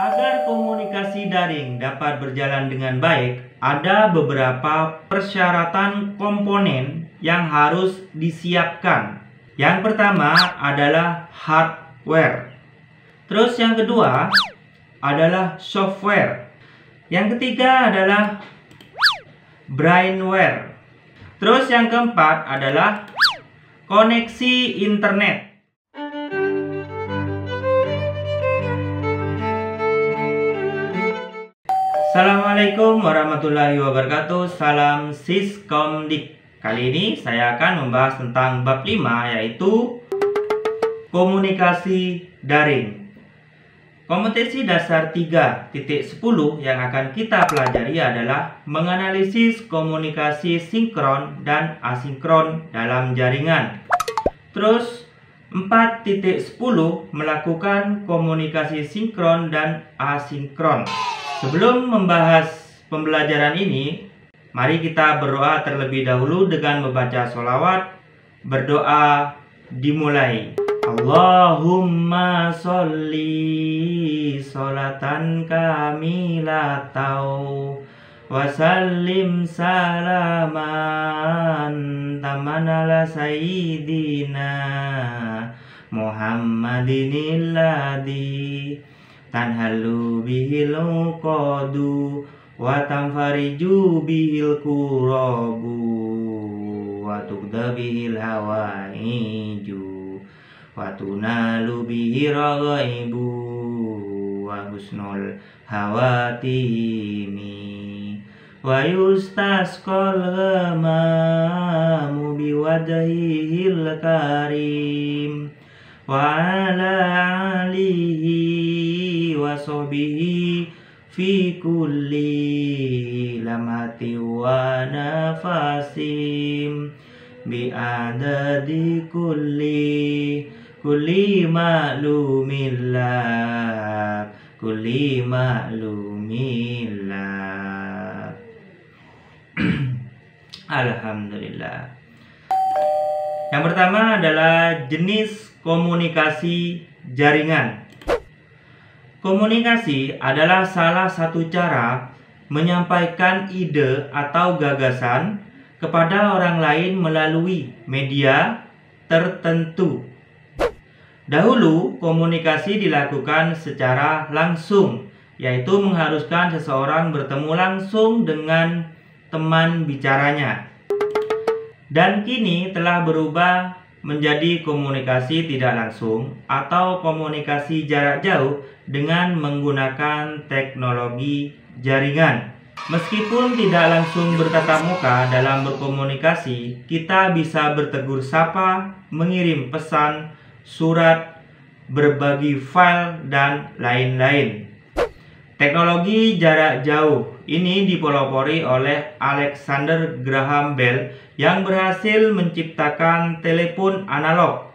Agar komunikasi daring dapat berjalan dengan baik, ada beberapa persyaratan komponen yang harus disiapkan. Yang pertama adalah hardware. Terus yang kedua adalah software. Yang ketiga adalah brainware. Terus yang keempat adalah koneksi internet. Assalamualaikum warahmatullahi wabarakatuh. Salam Siskomdik. Kali ini saya akan membahas tentang bab 5, yaitu komunikasi daring. Kompetensi dasar 3.10 yang akan kita pelajari adalah menganalisis komunikasi sinkron dan asinkron dalam jaringan. Terus 4.10 melakukan komunikasi sinkron dan asinkron. Sebelum membahas pembelajaran ini, mari kita berdoa terlebih dahulu dengan membaca sholawat. Berdoa dimulai. Allahumma sholli sholatan kamilatau wa sallim salaman taman ala sayyidina Muhammadin alladzi tanhalu bihil uqadu wa tanfariju bihil kurabu wa tuqda bihil hawaiju wa tunalu bihi raghaibu wa husnul hawatimi wa yustasqal ghamamu biwajhihil karim wa ala alihi wa sahbihi fi kulli lamati wa nafasim bi adadi kulli ma'lumillah kulli ma'lumillah. Alhamdulillah. Yang pertama adalah jenis komunikasi jaringan. Komunikasi adalah salah satu cara menyampaikan ide atau gagasan kepada orang lain melalui media tertentu. Dahulu, komunikasi dilakukan secara langsung, yaitu mengharuskan seseorang bertemu langsung dengan teman bicaranya. Dan kini telah berubah menjadi komunikasi tidak langsung atau komunikasi jarak jauh dengan menggunakan teknologi jaringan. Meskipun tidak langsung bertatap muka dalam berkomunikasi, kita bisa bertegur sapa, mengirim pesan, surat, berbagi file, dan lain-lain. Teknologi jarak jauh ini dipelopori oleh Alexander Graham Bell yang berhasil menciptakan telepon analog.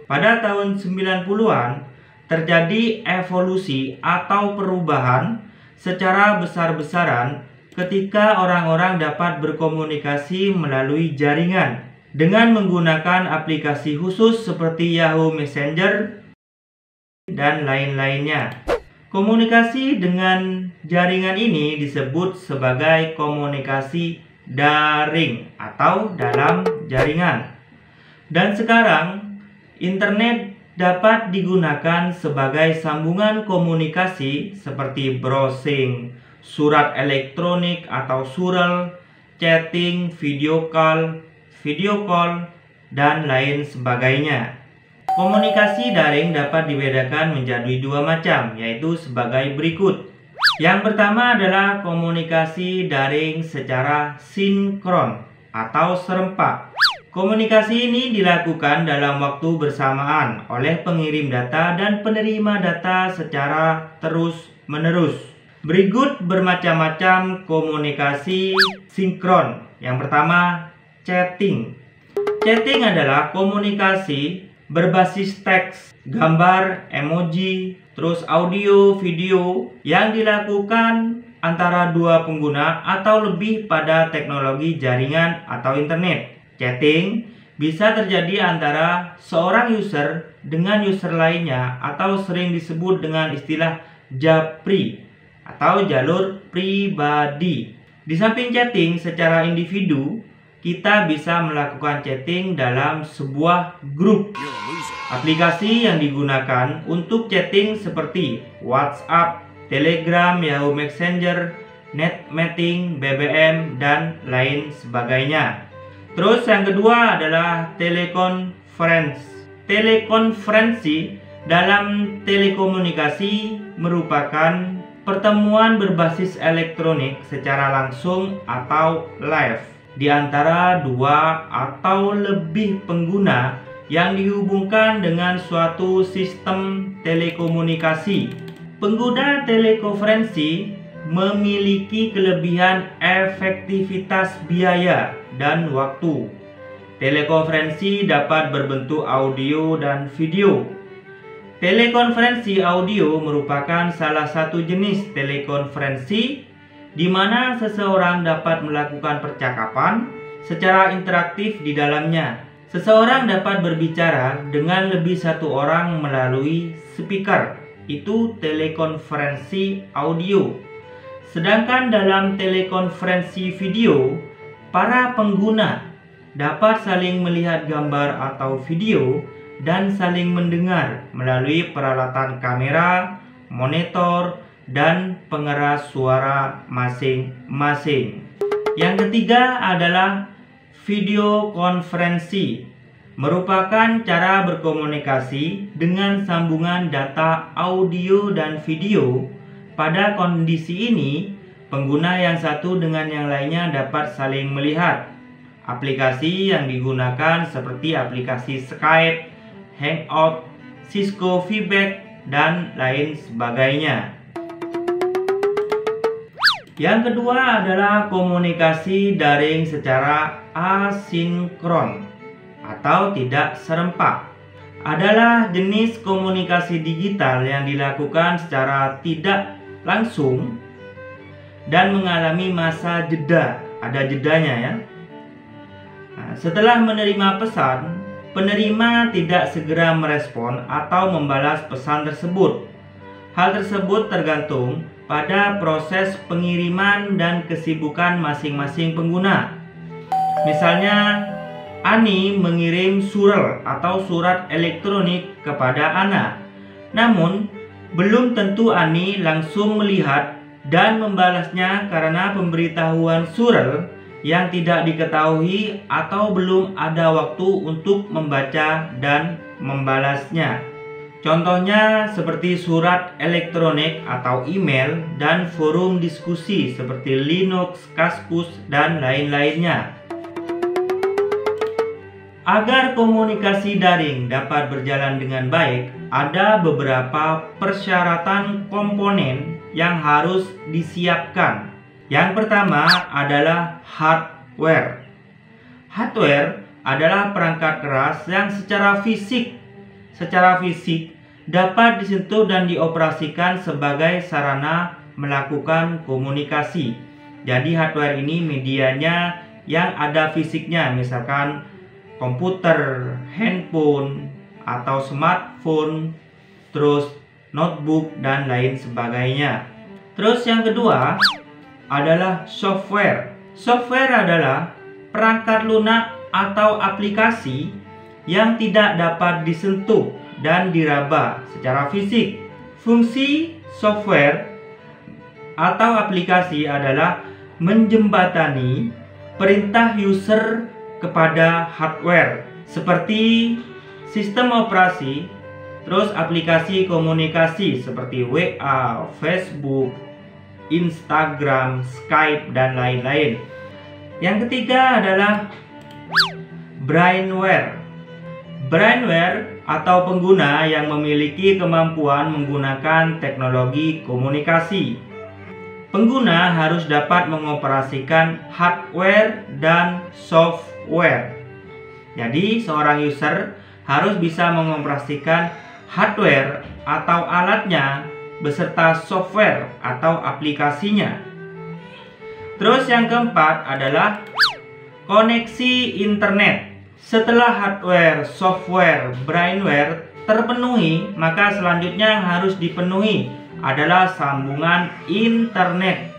Pada tahun 90-an terjadi evolusi atau perubahan secara besar-besaran ketika orang-orang dapat berkomunikasi melalui jaringan dengan menggunakan aplikasi khusus seperti Yahoo Messenger dan lain-lainnya. Komunikasi dengan jaringan ini disebut sebagai komunikasi daring atau dalam jaringan. Dan sekarang, internet dapat digunakan sebagai sambungan komunikasi seperti browsing, surat elektronik atau surel, chatting, video call, dan lain sebagainya. Komunikasi daring dapat dibedakan menjadi dua macam, yaitu sebagai berikut. Yang pertama adalah komunikasi daring secara sinkron atau serempak. Komunikasi ini dilakukan dalam waktu bersamaan oleh pengirim data dan penerima data secara terus-menerus. Berikut bermacam-macam komunikasi sinkron. Yang pertama, chatting. Chatting adalah komunikasi berbasis teks, gambar, emoji, terus audio, video yang dilakukan antara dua pengguna atau lebih pada teknologi jaringan atau internet. Chatting bisa terjadi antara seorang user dengan user lainnya atau sering disebut dengan istilah japri atau jalur pribadi. Di samping chatting secara individu, kita bisa melakukan chatting dalam sebuah grup. Aplikasi yang digunakan untuk chatting seperti WhatsApp, Telegram, Yahoo Messenger, NetMeeting, BBM, dan lain sebagainya. Terus yang kedua adalah telekonferensi. Telekonferensi dalam telekomunikasi merupakan pertemuan berbasis elektronik secara langsung atau live di antara dua atau lebih pengguna yang dihubungkan dengan suatu sistem telekomunikasi. Pengguna telekonferensi memiliki kelebihan efektivitas biaya dan waktu. Telekonferensi dapat berbentuk audio dan video. Telekonferensi audio merupakan salah satu jenis telekonferensi di mana seseorang dapat melakukan percakapan secara interaktif di dalamnya. Seseorang dapat berbicara dengan lebih satu orang melalui speaker. Itu telekonferensi audio. Sedangkan dalam telekonferensi video, para pengguna dapat saling melihat gambar atau video dan saling mendengar melalui peralatan kamera, monitor, dan pengeras suara masing-masing. Yang ketiga adalah video konferensi. Merupakan cara berkomunikasi dengan sambungan data audio dan video. Pada kondisi ini, pengguna yang satu dengan yang lainnya dapat saling melihat. Aplikasi yang digunakan seperti aplikasi Skype, Hangout, Cisco Webex, dan lain sebagainya. Yang kedua adalah komunikasi daring secara asinkron atau tidak serempak. Adalah jenis komunikasi digital yang dilakukan secara tidak langsung dan mengalami masa jeda. Ada jedanya ya. Nah, setelah menerima pesan, penerima tidak segera merespon atau membalas pesan tersebut. Hal tersebut tergantung pada proses pengiriman dan kesibukan masing-masing pengguna. Misalnya, Ani mengirim surel atau surat elektronik kepada Ana. Namun, belum tentu Ani langsung melihat dan membalasnya karena pemberitahuan surel yang tidak diketahui atau belum ada waktu untuk membaca dan membalasnya. Contohnya seperti surat elektronik atau email dan forum diskusi seperti Linux, Kaskus, dan lain-lainnya. Agar komunikasi daring dapat berjalan dengan baik, ada beberapa persyaratan komponen yang harus disiapkan. Yang pertama adalah hardware. Hardware adalah perangkat keras yang secara fisik dapat disentuh dan dioperasikan sebagai sarana melakukan komunikasi. Jadi hardware ini medianya yang ada fisiknya, misalkan komputer, handphone, atau smartphone, terus notebook, dan lain sebagainya. Terus yang kedua adalah software. Software adalah perangkat lunak atau aplikasi yang tidak dapat disentuh dan diraba secara fisik. Fungsi software atau aplikasi adalah menjembatani perintah user kepada hardware seperti sistem operasi, terus aplikasi komunikasi seperti WA, Facebook, Instagram, Skype, dan lain-lain. Yang ketiga adalah brainware. Brainware atau pengguna yang memiliki kemampuan menggunakan teknologi komunikasi. Pengguna harus dapat mengoperasikan hardware dan software. Jadi seorang user harus bisa mengoperasikan hardware atau alatnya beserta software atau aplikasinya. Terus yang keempat adalah koneksi internet. Setelah hardware, software, brainware terpenuhi, maka selanjutnya yang harus dipenuhi adalah sambungan internet.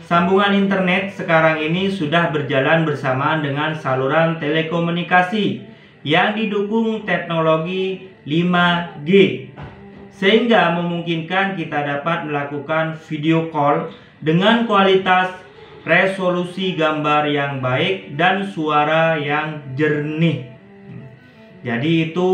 Sambungan internet sekarang ini sudah berjalan bersamaan dengan saluran telekomunikasi yang didukung teknologi 5G, sehingga memungkinkan kita dapat melakukan video call dengan kualitas resolusi gambar yang baik dan suara yang jernih. Jadi itu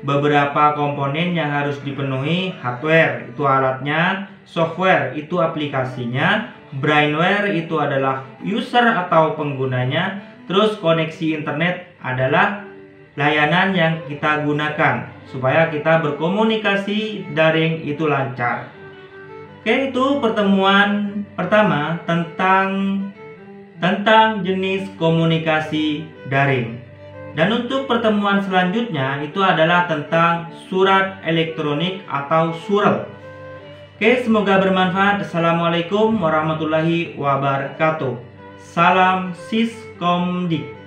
beberapa komponen yang harus dipenuhi. Hardware itu alatnya, software itu aplikasinya, brainware itu adalah user atau penggunanya, terus koneksi internet adalah layanan yang kita gunakan supaya kita berkomunikasi daring itu lancar. Oke, itu pertemuan pertama tentang jenis komunikasi daring. Dan untuk pertemuan selanjutnya itu adalah tentang surat elektronik atau surel. Oke, semoga bermanfaat. Assalamualaikum warahmatullahi wabarakatuh. Salam Siskomdik.